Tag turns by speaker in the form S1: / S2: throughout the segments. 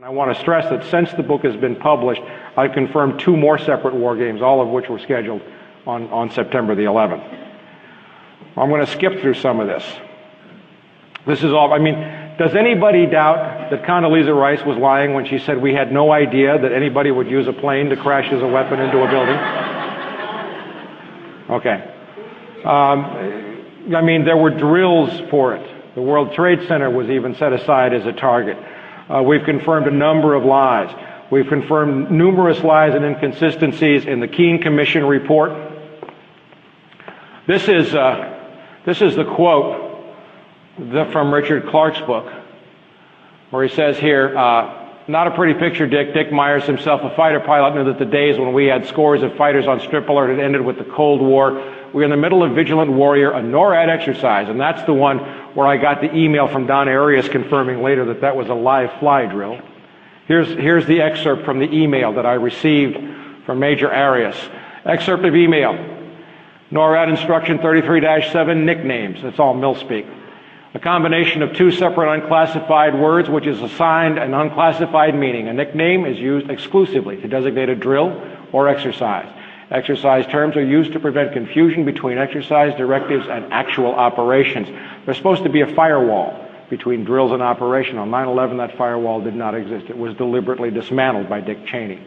S1: I want to stress that since the book has been published, I've confirmed 2 more separate war games, all of which were scheduled on September the 11th. I'm going to skip through some of this. This is all, does anybody doubt that Condoleezza Rice was lying when she said we had no idea that anybody would use a plane to crash as a weapon into a building? Okay. There were drills for it. The World Trade Center was even set aside as a target. We've confirmed a number of lies. We've confirmed numerous lies and inconsistencies in the Keene Commission report. This is the quote from Richard Clark's book, where he says here, not a pretty picture, Dick. Dick Myers, himself a fighter pilot, knew that the days when we had scores of fighters on strip alert had ended with the Cold War. We're in the middle of Vigilant Warrior, a NORAD exercise, and that's the one where I got the email from Don Arias confirming later that that was a live fly drill. Here's the excerpt from the email that I received from Major Arias. Excerpt of email. NORAD Instruction 33-7, nicknames. That's all mil-speak. A combination of 2 separate unclassified words which is assigned an unclassified meaning. A nickname is used exclusively to designate a drill or exercise. Exercise terms are used to prevent confusion between exercise directives and actual operations. There's supposed to be a firewall between drills and operation. On 9/11, that firewall did not exist. It was deliberately dismantled by Dick Cheney.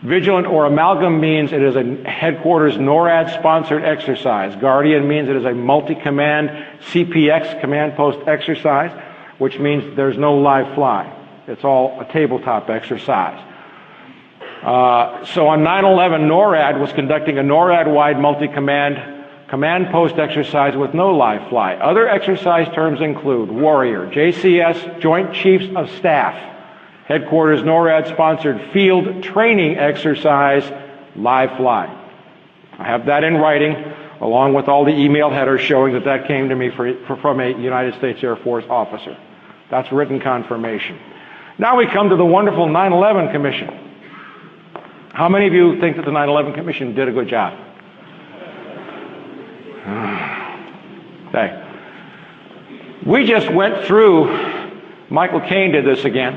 S1: Vigilant or amalgam means it is a headquarters NORAD-sponsored exercise. Guardian means it is a multi-command CPX command post exercise, which means there's no live fly. It's all a tabletop exercise. So on 9/11, NORAD was conducting a NORAD-wide multi-command command post exercise with no live fly. Other exercise terms include Warrior, JCS, Joint Chiefs of Staff, Headquarters NORAD-sponsored field training exercise, live fly. I have that in writing, along with all the email headers showing that that came to me from a United States Air Force officer. That's written confirmation. Now we come to the wonderful 9/11 Commission. How many of you think that the 9/11 Commission did a good job? Okay. We just went through, Michael Caine did this again,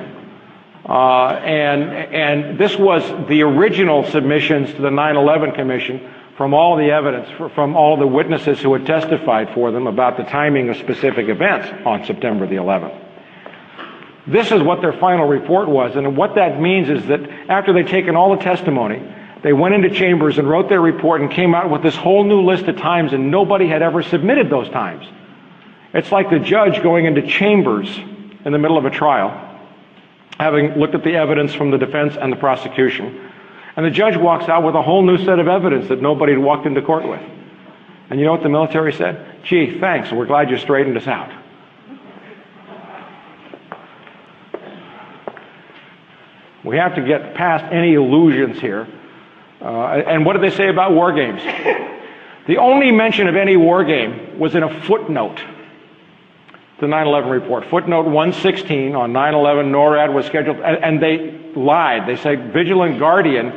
S1: and this was the original submissions to the 9/11 Commission from all the evidence, from all the witnesses who had testified for them about the timing of specific events on September the 11th. This is what their final report was, and what that means is that after they'd taken all the testimony, they went into chambers and wrote their report and came out with this whole new list of times, and nobody had ever submitted those times. It's like the judge going into chambers in the middle of a trial, having looked at the evidence from the defense and the prosecution, and the judge walks out with a whole new set of evidence that nobody had walked into court with. And you know what the military said? Gee, thanks, we're glad you straightened us out. We have to get past any illusions here. And what did they say about war games? The only mention of any war game was in a footnote to the 9/11 report. Footnote 116 on 9/11, NORAD was scheduled, and they lied. They said Vigilant Guardian.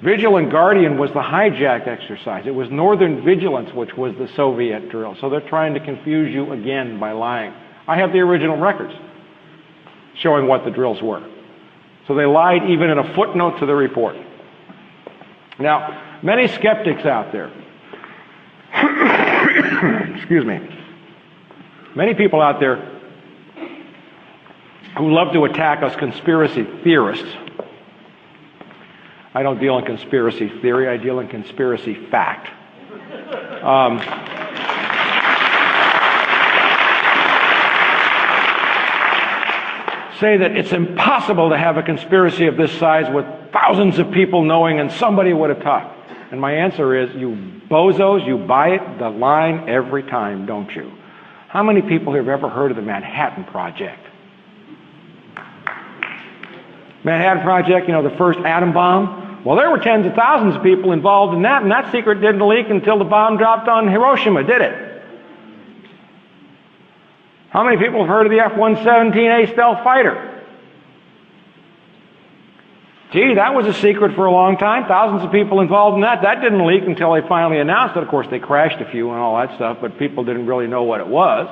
S1: Vigilant Guardian was the hijacked exercise. It was Northern Vigilance, which was the Soviet drill. So they're trying to confuse you again by lying. I have the original records showing what the drills were. So they lied even in a footnote to the report. Now, many skeptics out there, excuse me, many people out there who love to attack us conspiracy theorists. I don't deal in conspiracy theory, I deal in conspiracy fact. Say that it's impossible to have a conspiracy of this size with thousands of people knowing and somebody would have talked. And my answer is, you bozos, you buy it the line every time, don't you? How many people have ever heard of the Manhattan Project? Manhattan Project, you know, the first atom bomb? Well, there were tens of thousands of people involved in that, and that secret didn't leak until the bomb dropped on Hiroshima, did it? How many people have heard of the F-117A stealth fighter? Gee, that was a secret for a long time. Thousands of people involved in that. That didn't leak until they finally announced it. Of course, they crashed a few and all that stuff, but people didn't really know what it was.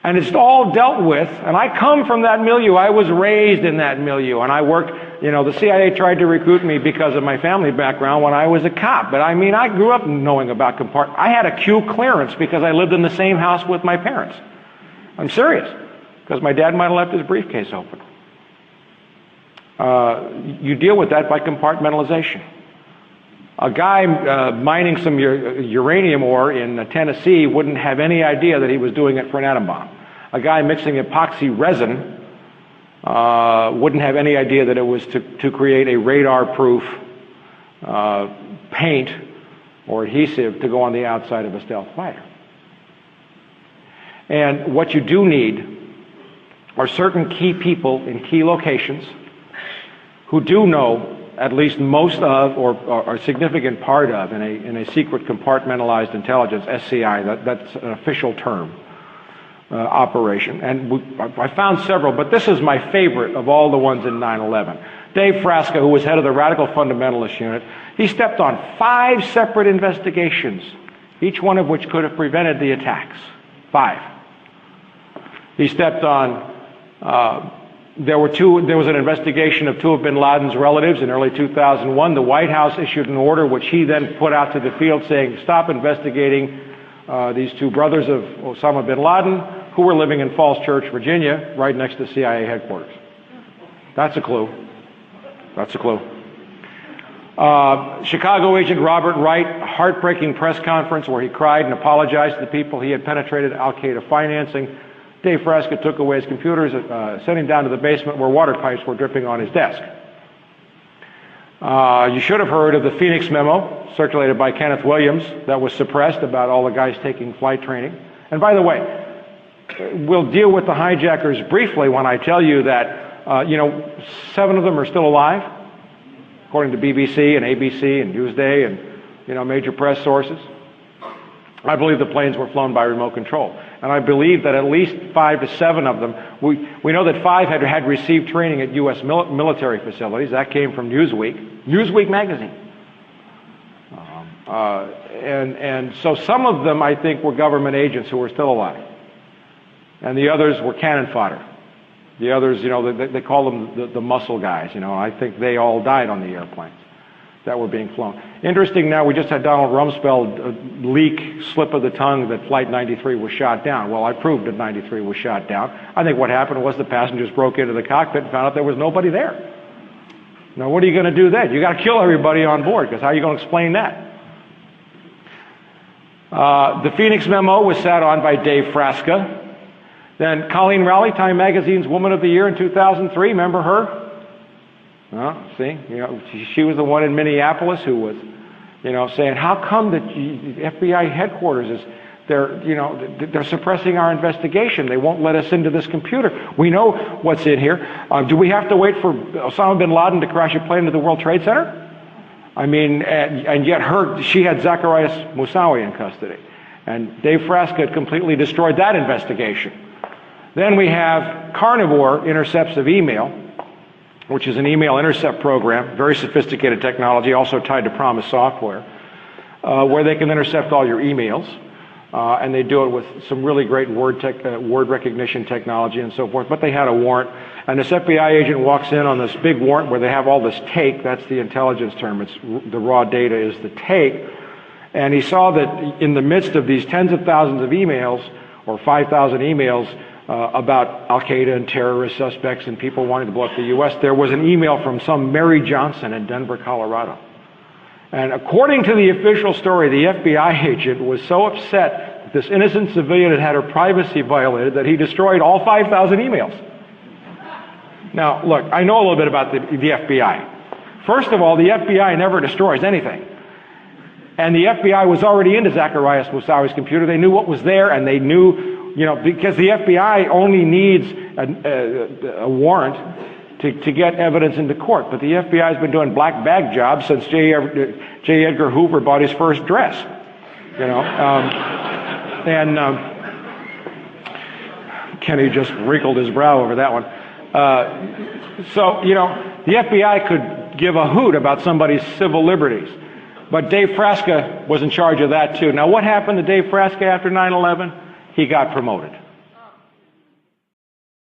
S1: And it's all dealt with, and I come from that milieu. I was raised in that milieu, and I worked, the CIA tried to recruit me because of my family background when I was a cop. But I mean, I grew up knowing about compartment. I had a Q clearance because I lived in the same house with my parents. I'm serious, because my dad might have left his briefcase open. You deal with that by compartmentalization. A guy mining some uranium ore in Tennessee wouldn't have any idea that he was doing it for an atom bomb. A guy mixing epoxy resin wouldn't have any idea that it was to create a radar-proof paint or adhesive to go on the outside of a stealth fighter. And what you do need are certain key people in key locations who do know at least most of or a significant part of in a secret compartmentalized intelligence, SCI, that's an official term, operation. And I found several, but this is my favorite of all the ones in 9/11. Dave Frasca, who was head of the Radical Fundamentalist Unit, he stepped on 5 separate investigations, each one of which could have prevented the attacks. 5. He stepped on there was an investigation of 2 of bin Laden's relatives in early 2001. The White House issued an order which he then put out to the field saying, stop investigating these 2 brothers of Osama bin Laden who were living in Falls Church, Virginia, right next to CIA headquarters. That's a clue. That's a clue. Chicago agent Robert Wright, heartbreaking press conference where he cried and apologized to the people he had penetrated Al-Qaeda financing. Dave Frasca took away his computers, sent him down to the basement where water pipes were dripping on his desk. You should have heard of the Phoenix memo circulated by Kenneth Williams that was suppressed about all the guys taking flight training. And by the way, we'll deal with the hijackers briefly when I tell you that, 7 of them are still alive, according to BBC and ABC and Newsday and, major press sources. I believe the planes were flown by remote control. And I believe that at least 5 to 7 of them, we know that 5 had received training at U.S. military facilities. That came from Newsweek magazine. And so some of them, I think, were government agents who were still alive. And the others were cannon fodder. The others, they call them the muscle guys, I think they all died on the airplanes that were being flown. Interesting now, we just had Donald Rumsfeld leak, slip of the tongue, that Flight 93 was shot down. Well, I proved that 93 was shot down. I think what happened was the passengers broke into the cockpit and found out there was nobody there. Now, what are you going to do then? You got to kill everybody on board, because how are you going to explain that? The Phoenix memo was sat on by Dave Frasca. Then Colleen Rowley, Time Magazine's Woman of the Year in 2003, remember her? See, she was the one in Minneapolis who was, saying, how come that FBI headquarters they're suppressing our investigation. They won't let us into this computer. We know what's in here. Do we have to wait for Osama bin Laden to crash a plane into the World Trade Center? I mean, and yet she had Zacarias Moussaoui in custody. And Dave Frasca had completely destroyed that investigation. Then we have Carnivore intercepts of email, which is an email intercept program, very sophisticated technology, also tied to Promise Software, where they can intercept all your emails. And they do it with some really great word recognition technology and so forth. But they had a warrant. And this FBI agent walks in on this big warrant where they have all this take. That's the intelligence term. It's the raw data is the take. And he saw that in the midst of these tens of thousands of emails, or 5,000 emails, about Al-Qaeda and terrorist suspects and people wanting to blow up the U.S., there was an email from some Mary Johnson in Denver, Colorado. And according to the official story, the FBI agent was so upset that this innocent civilian had had her privacy violated that he destroyed all 5,000 emails. Now, look, I know a little bit about the FBI. First of all, the FBI never destroys anything. And the FBI was already into Zacarias Moussaoui's computer. They knew what was there, and they knew, because the FBI only needs a warrant to get evidence into court. But the FBI has been doing black bag jobs since J. Edgar Hoover bought his first dress. Kenny just wrinkled his brow over that one. So, the FBI could give a hoot about somebody's civil liberties. But Dave Frasca was in charge of that too. Now, what happened to Dave Frasca after 9/11? He got promoted.